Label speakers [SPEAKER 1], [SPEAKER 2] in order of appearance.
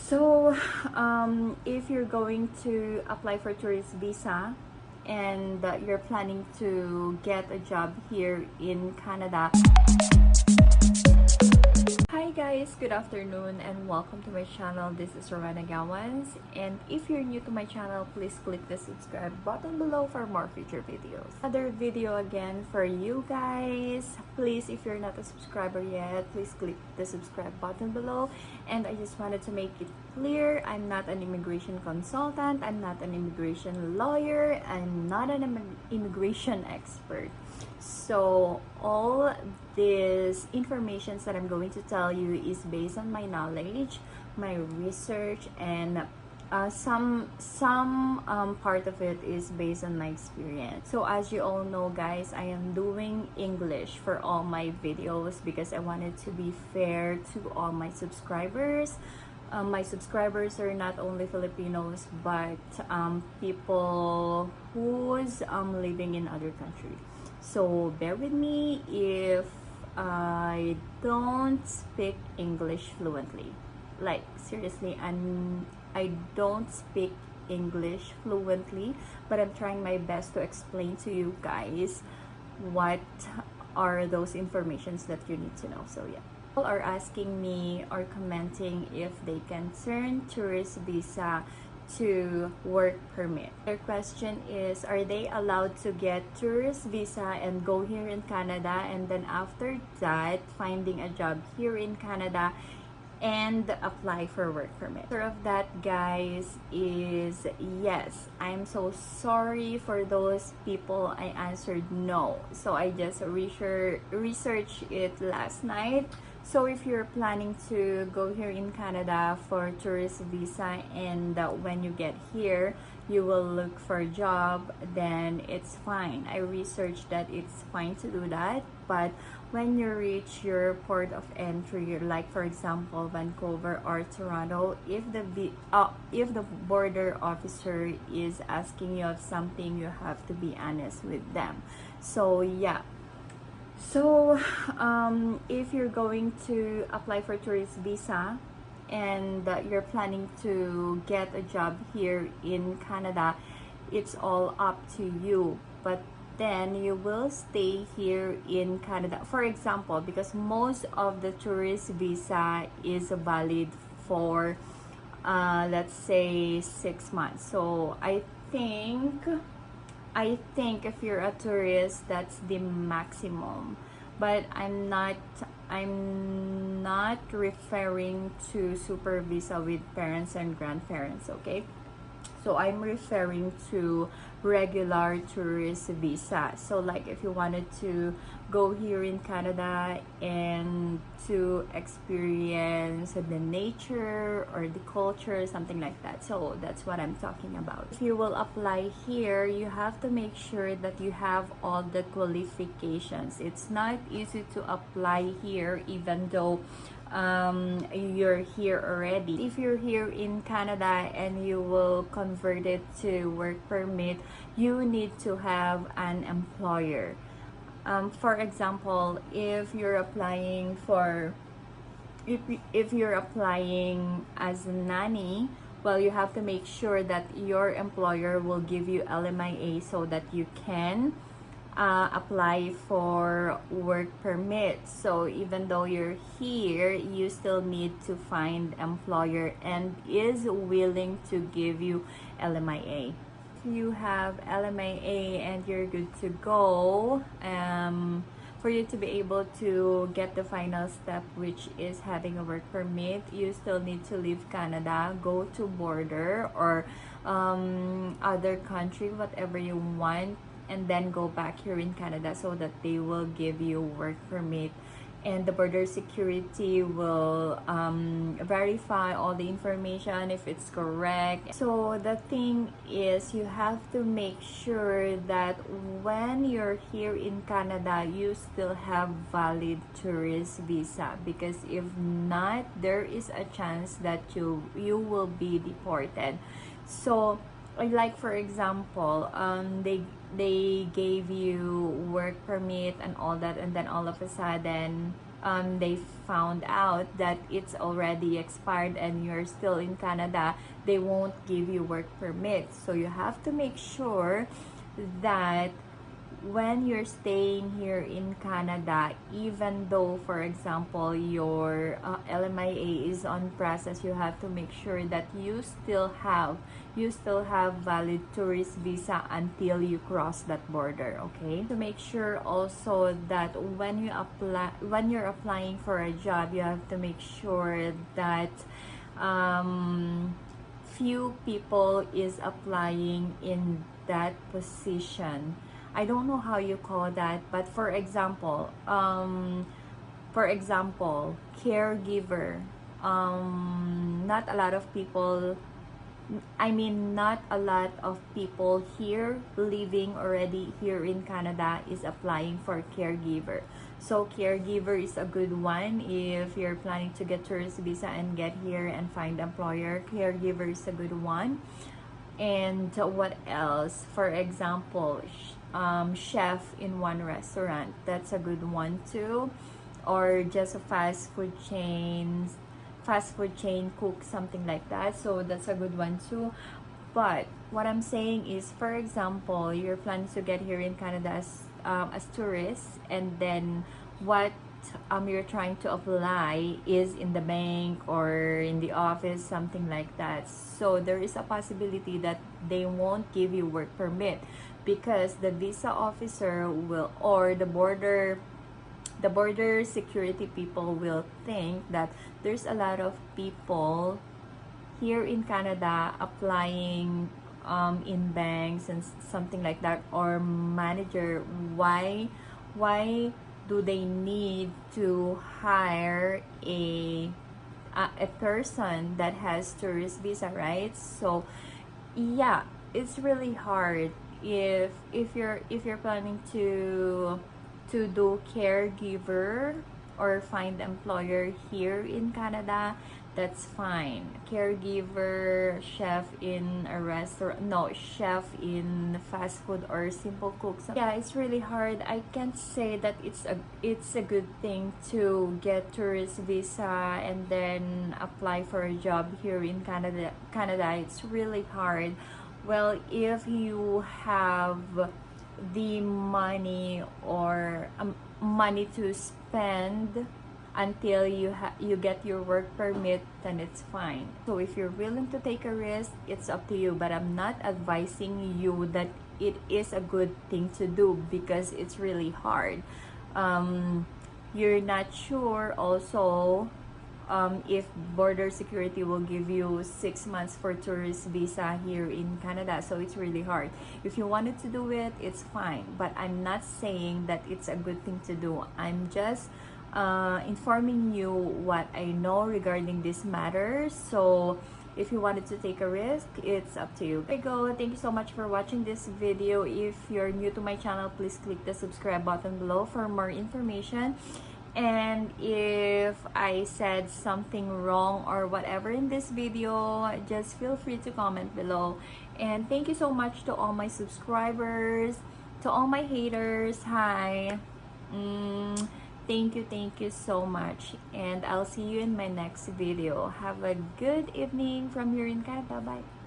[SPEAKER 1] So, if you're going to apply for tourist visa and you're planning to get a job here in Canada. Hi guys, good afternoon and welcome to my channel. This is Rowena Gawans, and if you're new to my channel, please click the subscribe button below for more future videos. Another video again for you guys. Please, if you're not a subscriber yet, please click the subscribe button below. And I just wanted to make it clear, I'm not an immigration consultant, I'm not an immigration lawyer, I'm not an immigration expert. So all this information that I'm going to tell you is based on my knowledge, my research, and some part of it is based on my experience. So as you all know guys, I am doing English for all my videos because I wanted to be fair to all my subscribers. My subscribers are not only Filipinos but people who's living in other countries. So bear with me if I don't speak English fluently. Like seriously, I don't speak English fluently, but I'm trying my best to explain to you guys what are those informations that you need to know. So yeah. People are asking me or commenting if they can turn tourist visa to work permit. Their question is, are they allowed to get tourist visa and go here in Canada, and then after that finding a job here in Canada and apply for work permit? The answer of that guys is yes. I'm so sorry for those people. I answered no. So I just researched it last night. So if you're planning to go here in Canada for tourist visa and when you get here you will look for a job, then it's fine. I researched that it's fine to do that, but when you reach your port of entry, like for example Vancouver or Toronto, if the border officer is asking you of something, you have to be honest with them. So yeah. So if you're going to apply for tourist visa and you're planning to get a job here in Canada, it's all up to you. But then you will stay here in Canada. For example, because most of the tourist visa is valid for let's say 6 months. So I think if you're a tourist, that's the maximum. But I'm not referring to super visa with parents and grandparents, okay? So I'm referring to regular tourist visa. So like if you wanted to go here in Canada and to experience the nature or the culture, something like that. So that's what I'm talking about. If you will apply here, you have to make sure that you have all the qualifications. It's not easy to apply here even though you're here already. If you're here in Canada and you will convert it to work permit, you need to have an employer. For example, if you're applying for if you're applying as a nanny, well, you have to make sure that your employer will give you LMIA so that you can apply for work permit. So even though you're here, you still need to find employer and is willing to give you LMIA. If you have LMIA and you're good to go, for you to be able to get the final step, which is having a work permit, you still need to leave Canada, go to border or other country, whatever you want, and then go back here in Canada so that they will give you work permit, and the border security will verify all the information if it's correct. So the thing is, you have to make sure that when you're here in Canada, you still have valid tourist visa, because if not, there is a chance that you will be deported. So like for example, they gave you work permit and all that, and then all of a sudden they found out that it's already expired and you're still in Canada, they won't give you work permit. So you have to make sure that when you're staying here in Canada, even though, for example, your LMIA is on process, you have to make sure that you still have valid tourist visa until you cross that border. Okay, to make sure also that when you're applying for a job, you have to make sure that few people is applying in that position. I don't know how you call that, but for example, caregiver. Not a lot of people, not a lot of people here living already here in Canada is applying for caregiver. So caregiver is a good one if you're planning to get tourist visa and get here and find employer. Caregiver is a good one. And what else? For example, chef in one restaurant. That's a good one too. Or just a fast food chain cook, something like that. So that's a good one too. But what I'm saying is, for example, you're planning to get here in Canada as tourists, and then what you're trying to apply is in the bank or in the office, something like that. So there is a possibility that they won't give you work permit because the visa officer will, or the border security people will think that there's a lot of people here in Canada applying in banks and something like that, or manager. Why do they need to hire a person that has tourist visa, right? So yeah, it's really hard if you're planning to do caregiver or find employer here in Canada. That's fine. Caregiver, chef in a restaurant, no, chef in fast food or simple cooks. Yeah, it's really hard. I can't say that it's a good thing to get tourist visa and then apply for a job here in Canada. It's really hard. Well, if you have the money or money to spend until you get your work permit, then it's fine. So if you're willing to take a risk, it's up to you, but I'm not advising you that it is a good thing to do because it's really hard. You're not sure also if border security will give you 6 months for tourist visa here in Canada. So it's really hard. If you wanted to do it, it's fine, but I'm not saying that it's a good thing to do. I'm just informing you what I know regarding this matter. So if you wanted to take a risk, it's up to you. There you go. Thank you so much for watching this video. If you're new to my channel, please click the subscribe button below for more information. And if I said something wrong or whatever in this video, just feel free to comment below. And thank you so much to all my subscribers, to all my haters. Hi. Thank you so much, and I'll see you in my next video. Have a good evening from here in Canada. Bye.